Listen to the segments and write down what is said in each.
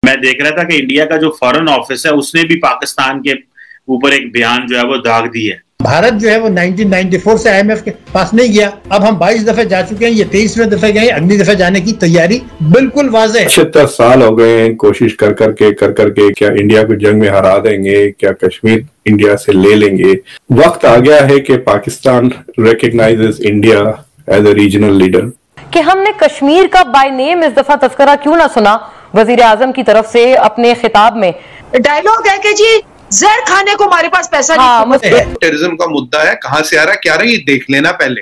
मैं देख रहा था कि इंडिया का जो फॉरेन ऑफिस है उसने भी पाकिस्तान के ऊपर एक बयान जो है वो दाग दी है। भारत जो है वो 1994 से IMF के पास नहीं गया। अब हम 22 दफे जा चुके हैं, ये 23वें दफे गए, अगली दफे जाने की तैयारी बिल्कुल वाज़ेह है। 76 साल हो गए हैं कोशिश कर करके क्या इंडिया को जंग में हरा देंगे, क्या कश्मीर इंडिया से ले लेंगे। वक्त आ गया है कि Pakistan recognizes India as a regional leader. कि हमने कश्मीर का बाय नेम इस दफा तस्करा क्यों ना सुना वजीर आजम की तरफ से अपने खिताब में। डायलॉग है कि जी जहर खाने को हमारे पास पैसा नहीं। टेररिज्म का मुद्दा है, कहां से आ रहा है, क्या आ रहा है, ये देख लेना पहले।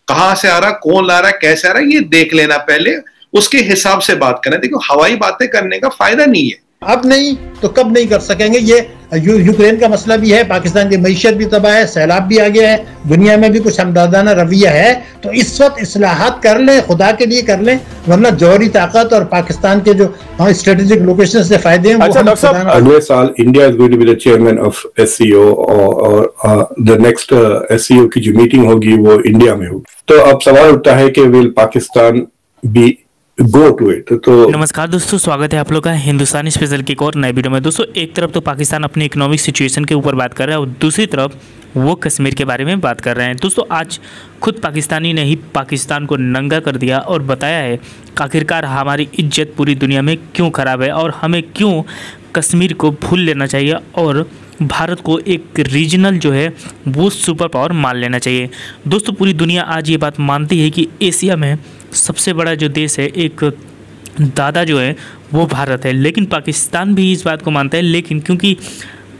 कहां से आ रहा, कौन ला रहा है, कैसे आ रहा है, ये देख लेना पहले, उसके हिसाब से बात करना। देखो हवाई बातें करने का फायदा नहीं है। अब नहीं तो कब नहीं कर सकेंगे। ये यूक्रेन का मसला भी है, पाकिस्तान की मईशत भी तबाह है, सैलाब भी आ गया है, दुनिया में भी कुछ हमदर्दाना रवैया है। तो इस वक्त इस्लाहात कर लें, खुदा के लिए कर लें, वरना जौहरी ताकत और पाकिस्तान के जो स्ट्रेटेजिक लोकेशन से फायदे हैं। अच्छा डॉक्टर साहब, अगले साल India is going to be the chairman of SCO और द नेक्स्ट SCO की जो मीटिंग होगी वो इंडिया में होगी। तो अब सवाल उठता है कि will Pakistan be go to it. तो नमस्कार दोस्तों, स्वागत है आप लोग का हिंदुस्तानी स्पेशल की एक और नए वीडियो में। दोस्तों एक तरफ तो पाकिस्तान अपनी इकोनॉमिक सिचुएशन के ऊपर बात कर रहा है और दूसरी तरफ वो कश्मीर के बारे में बात कर रहे हैं। दोस्तों आज खुद पाकिस्तानी ने ही पाकिस्तान को नंगा कर दिया और बताया है आखिरकार हमारी इज्जत पूरी दुनिया में क्यों ख़राब है और हमें क्यों कश्मीर को भूल लेना चाहिए और भारत को एक रीजनल जो है वो सुपर पावर मान लेना चाहिए। दोस्तों पूरी दुनिया आज ये बात मानती है कि एशिया में सबसे बड़ा जो देश है, एक दादा जो है वो भारत है। लेकिन पाकिस्तान भी इस बात को मानता है, लेकिन क्योंकि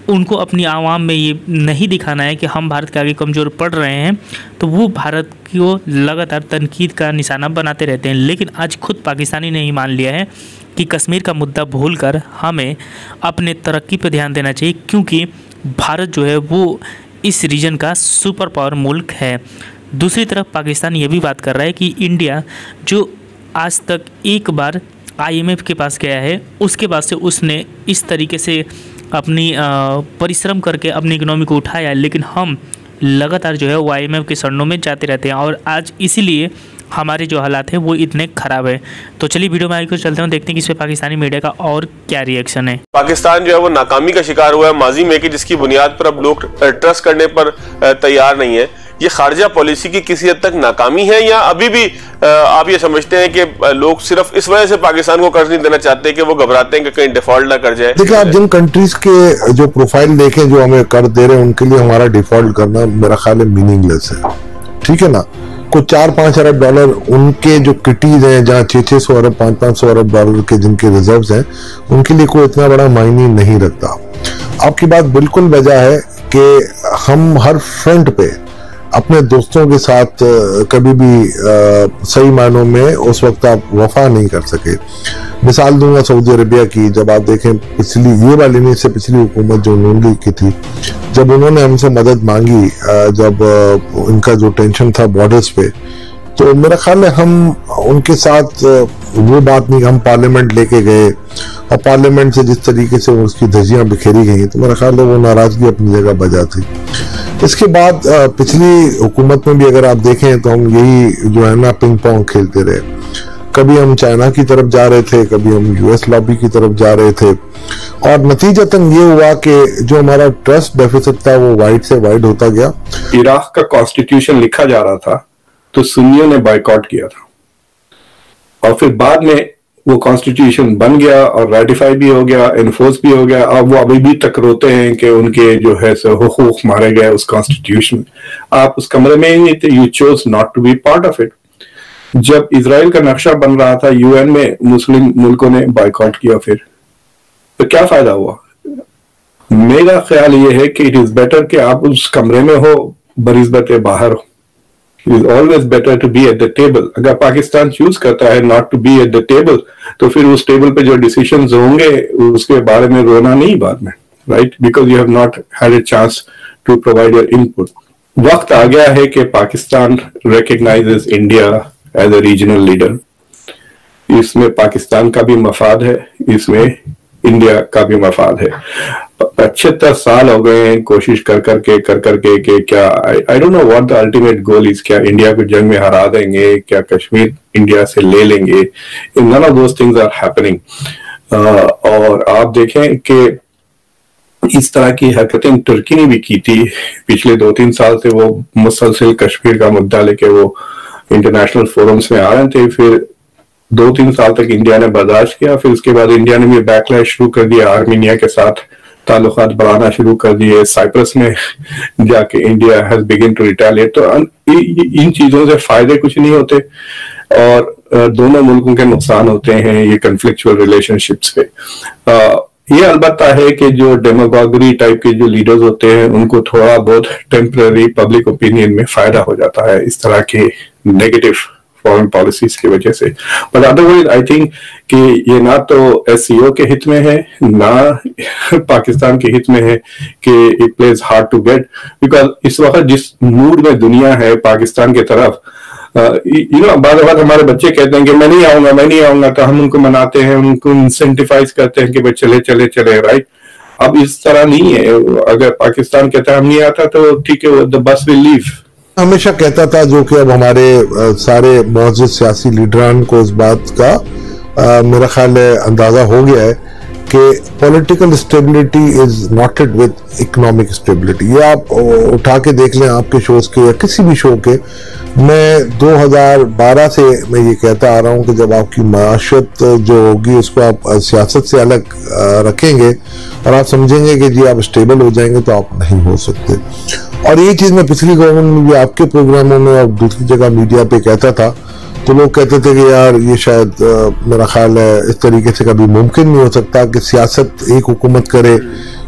उनको अपनी आवाम में ये नहीं दिखाना है कि हम भारत के आगे कमज़ोर पड़ रहे हैं, तो वो भारत को लगातार तनकीद का निशाना बनाते रहते हैं। लेकिन आज खुद पाकिस्तानी ने ही मान लिया है कि कश्मीर का मुद्दा भूलकर हमें अपने तरक्की पर ध्यान देना चाहिए, क्योंकि भारत जो है वो इस रीजन का सुपर पावर मुल्क है। दूसरी तरफ पाकिस्तान ये भी बात कर रहा है कि इंडिया जो आज तक एक बार IMF के पास गया है, उसके बाद से उसने इस तरीके से अपनी परिश्रम करके अपनी इकोनॉमी को उठाया, लेकिन हम लगातार जो है वो IMF के शरणों में जाते रहते हैं और आज इसीलिए हमारे जो हालात हैं वो इतने ख़राब है। तो चलिए वीडियो में आगे को चलते हैं, देखते हैं कि इस पर पाकिस्तानी मीडिया का और क्या रिएक्शन है। पाकिस्तान जो है वो नाकामी का शिकार हुआ है माजी में, कि जिसकी बुनियाद पर अब लोग ट्रस्ट करने पर तैयार नहीं है। ये खारजा पॉलिसी की किसी हद तक नाकामी है या अभी भी आप ये समझते हैं कि लोग सिर्फ इस वजह से पाकिस्तान को कर्ज नहीं देना चाहते कि वो घबराते हैं कि कहीं डिफॉल्ट ना कर जाए? देखिए, आप जिन कंट्रीज के जो प्रोफाइल देखें जो हमें कर्ज दे रहे हैं, उनके लिए हमारा डिफॉल्ट करना मेरा ख्याल है मीनिंगलेस है। ठीक है ना, कुछ 4-5 अरब डॉलर उनके जो किटीज हैं, जहाँ 600 अरब 500 अरब डॉलर के जिनके रिजर्व्स हैं, उनके लिए कोई इतना बड़ा मायने नहीं रखता। आपकी बात बिल्कुल वजह है कि हम हर फ्रंट पे अपने दोस्तों के साथ कभी भी सही मायनों में उस वक्त आप वफा नहीं कर सके। मिसाल दूंगा सऊदी अरबिया की। जब आप देखें पिछली ये वाली नहीं से पिछली हुकूमत जो नून लीग की थी, जब उन्होंने हमसे मदद मांगी, जब इनका जो टेंशन था बॉर्डर्स पे, तो मेरा ख्याल है हम उनके साथ वो बात नहीं, हम पार्लियामेंट लेके गए और पार्लियामेंट से जिस तरीके से उसकी धज्जियां बिखेरी गई, तो मेरा ख्याल है वो नाराजगी अपनी जगह बजा थी। इसके बाद पिछली हुकूमत में भी अगर आप देखें तो हम यही जो है ना पिंग पोंग खेलते रहे। कभी हम चाइना की तरफ जा रहे थे, कभी हम US लॉबी की तरफ जा रहे थे, और नतीजतन ये हुआ कि जो हमारा ट्रस्ट डेफिसिट था वो वाइड से वाइड होता गया। इराक का कॉन्स्टिट्यूशन लिखा जा रहा था तो सुन्नियों ने बाइकआउट किया था, और फिर बाद में वो कॉन्स्टिट्यूशन बन गया और रेटिफाई भी हो गया, एनफोर्स भी हो गया। अब वो अभी भी तक रोते हैं कि उनके जो है हुकूक मारे गए उस कॉन्स्टिट्यूशन। आप उस कमरे में ही नहीं थे, you chose not to be part of it. जब इजराइल का नक्शा बन रहा था, UN में मुस्लिम मुल्कों ने बाइकआउट किया, फिर तो क्या फायदा हुआ? मेरा ख्याल ये है कि इट इज बेटर कि आप उस कमरे में हो बनिस्बत बाहर हो। It is always better to be at the table. अगर पाकिस्तान चूज करता है not to be at the table, तो फिर उस टेबल पे जो डिसीजंस होंगे उसके बारे में रोना नहीं बाद में, right? Because you have not had a chance to provide your input. वक्त आ गया है कि Pakistan recognizes India as a regional leader. इसमें पाकिस्तान का भी मफाद है, इसमें इंडिया का भी मफाद है। 75 साल हो गए हैं कोशिश कर करके कि क्या I don't know what the ultimate goal is. क्या इंडिया को जंग में हरा देंगे, क्या कश्मीर इंडिया से ले लेंगे? None of those things are happening. और आप देखें कि इस तरह की हरकतें तुर्की ने भी की थी पिछले 2-3 साल से। वो मुसलसल कश्मीर का मुद्दा लेके वो इंटरनेशनल फोरम्स में आ रहे थे, फिर 2-3 साल तक इंडिया ने बर्दाश्त किया, फिर उसके बाद इंडिया ने भी बैकलैश शुरू कर दिया, आर्मीनिया के साथ ताल्लुकात बढ़ाना शुरू कर दिए, साइप्रस में जाके India has begin to retaliate. तो इन चीजों से फायदे कुछ नहीं होते और दोनों मुल्कों के नुकसान होते हैं ये कन्फ्लिक्चुअल रिलेशनशिप्स पे। ये अलबत्ता है कि जो डेमोक्रेसी टाइप के जो लीडर्स होते हैं उनको थोड़ा बहुत टेम्पररी पब्लिक ओपिनियन में फायदा हो जाता है इस तरह के नेगेटिव फॉरेन पॉलिसीज की वजह से। बट अदरवाइज आई थिंक कि ये ना तो एससीओ के हित में है ना पाकिस्तान के हित में है कि it plays hard to get, because इस वक्त जिस मूड में दुनिया है पाकिस्तान की तरफ, बाद हमारे बच्चे कहते हैं कि मैं नहीं आऊंगा, तो हम उनको मनाते हैं, उनको इंसेंटिवाइज करते हैं कि भाई चले, राइट। अब इस तरह नहीं है, अगर पाकिस्तान कहता है हम नहीं आता तो ठीक है, द बस विल लीव। हमेशा कहता था, जो कि अब हमारे सारे मौजूद सियासी लीडरान को इस बात का मेरा ख्याल है अंदाजा हो गया है कि political stability is noted with economic stability. ये आप उठा के देख लें आपके शोज के या किसी भी शो के। मैं 2012 से मैं ये कहता आ रहा हूँ कि जब आपकी माशत जो होगी उसको आप सियासत से अलग रखेंगे और आप समझेंगे कि जी आप स्टेबल हो जाएंगे, तो आप नहीं हो सकते। और ये चीज मैं पिछली गवर्नमेंट में भी आपके प्रोग्रामों में और दूसरी जगह मीडिया पे कहता था, तो लोग कहते थे कि यार ये शायद मेरा ख्याल है इस तरीके से कभी मुमकिन नहीं हो सकता कि सियासत एक हुकूमत करे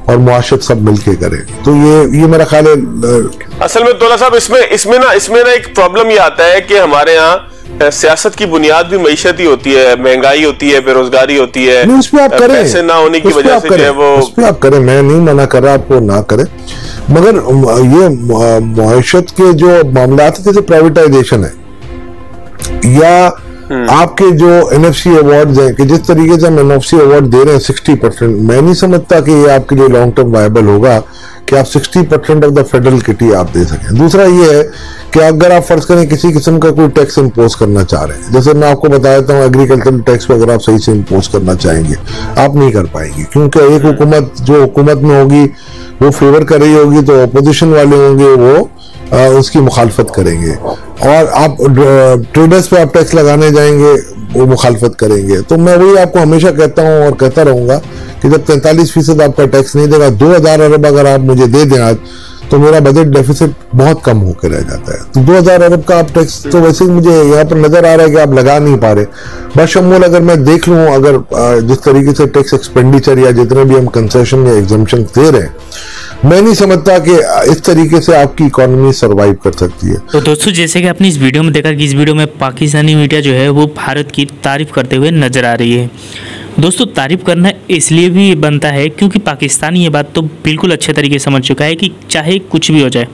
और मुआशरत सब मिलके करे। तो ये मेरा ख्याल है। असल में दौला साहब इसमें ना एक प्रॉब्लम ये आता है कि हमारे यहाँ सियासत की बुनियाद भी मईशत ही होती है, महंगाई होती है, बेरोजगारी होती है, उस पे आप करें, पैसे ना होने की वजह से जो है वो उस पे आप करें, मैं नहीं मना कर रहा आपको ना करें, मगर ये मुआशरत के जो मामला थे जैसे प्राइवेटाइजेशन है या आपके जो एनएफसी अवार्ड हैं कि जिस तरीके से हम एनएफसी अवार्ड दे रहे हैं 60%, मैं नहीं समझता कि ये आपके लिए लॉन्ग टर्म वायबल होगा कि आप 60% ऑफ द फेडरल किटी आप दे सकें। दूसरा ये है कि अगर आप फर्ज करें किसी किस्म का कोई टैक्स इंपोज करना चाह रहे हैं, जैसे मैं आपको बता देता हूँ एग्रीकल्चरल टैक्स पर अगर आप सही से इंपोज करना चाहेंगे आप नहीं कर पाएंगे, क्योंकि एक हुकूमत जो हुकूमत में होगी वो फेवर कर रही होगी तो अपोजिशन वाले होंगे वो उसकी मुखालफत करेंगे, और आप ट्रेडर्स पे आप टैक्स लगाने जाएंगे वो मुखालफत करेंगे। तो मैं वही आपको हमेशा कहता हूँ और कहता रहूंगा कि जब 43% आपका टैक्स नहीं देगा, 2000 अरब अगर आप मुझे दे दें आज, तो मेरा बजट डेफिसिट बहुत कम होकर रह जाता है। तो 2000 अरब का आप टैक्स तो वैसे ही मुझे यहाँ पर नजर आ रहा है कि आप लगा नहीं पा रहे। बशमूल अगर मैं देख लूँ, अगर जिस तरीके से टैक्स एक्सपेंडिचर या जितने भी हम कंसेशन या एग्जम्पशन दे रहे हैं, मैं नहीं समझता कि इस तरीके से आपकी इकोनॉमी सरवाइव कर सकती है। तो दोस्तों, जैसे कि आपने इस वीडियो में देखा कि इस वीडियो में पाकिस्तानी मीडिया जो है वो भारत की तारीफ करते हुए नजर आ रही है। दोस्तों, तारीफ करना इसलिए भी बनता है क्योंकि पाकिस्तान ये बात तो बिल्कुल अच्छे तरीके से समझ चुका है कि चाहे कुछ भी हो जाए,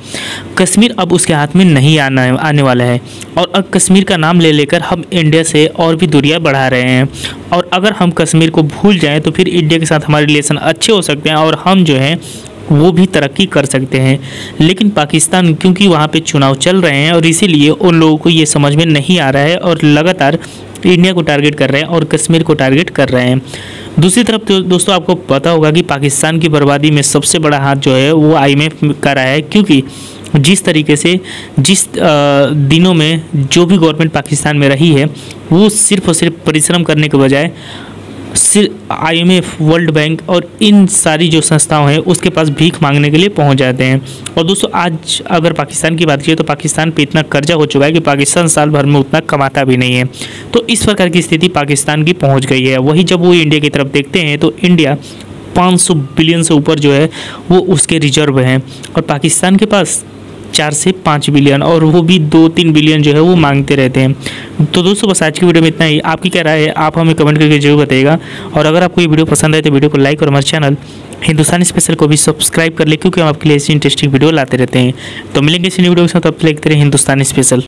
कश्मीर अब उसके हाथ में नहीं आने वाला है। और अब कश्मीर का नाम ले लेकर हम इंडिया से और भी दूरियां बढ़ा रहे हैं, और अगर हम कश्मीर को भूल जाएं तो फिर इंडिया के साथ हमारे रिलेशन अच्छे हो सकते हैं और हम जो हैं वो भी तरक्की कर सकते हैं। लेकिन पाकिस्तान, क्योंकि वहाँ पे चुनाव चल रहे हैं और इसीलिए उन लोगों को ये समझ में नहीं आ रहा है और लगातार इंडिया को टारगेट कर रहे हैं और कश्मीर को टारगेट कर रहे हैं। दूसरी तरफ तो दोस्तों आपको पता होगा कि पाकिस्तान की बर्बादी में सबसे बड़ा हाथ जो है वो IMF का रहा है, क्योंकि जिस तरीके से जिस दिनों में जो भी गवर्नमेंट पाकिस्तान में रही है वो सिर्फ और सिर्फ परिश्रम करने के बजाय सिर्फ IMF, वर्ल्ड बैंक और इन सारी जो संस्थाओं हैं उसके पास भीख मांगने के लिए पहुंच जाते हैं। और दोस्तों, आज अगर पाकिस्तान की बात करें तो पाकिस्तान पे इतना कर्जा हो चुका है कि पाकिस्तान साल भर में उतना कमाता भी नहीं है। तो इस प्रकार की स्थिति पाकिस्तान की पहुंच गई है। वही जब वो इंडिया की तरफ देखते हैं तो इंडिया 500 बिलियन से ऊपर जो है वो उसके रिजर्व हैं, और पाकिस्तान के पास 4 से 5 बिलियन, और वो भी 2-3 बिलियन जो है वो मांगते रहते हैं। तो दोस्तों, बस आज की वीडियो में इतना ही। आपकी क्या राय है आप हमें कमेंट करके जरूर बताइएगा, और अगर आपको ये वीडियो पसंद आए तो वीडियो को लाइक और हमारे चैनल हिंदुस्तानी स्पेशल को भी सब्सक्राइब कर ले, क्योंकि हम आपके लिए ऐसी इंटरेस्टिंग वीडियो लाते रहते हैं। तो मिलेंगे इसी वीडियो के साथ, अब देखते रहे हिंदुस्तानी स्पेशल।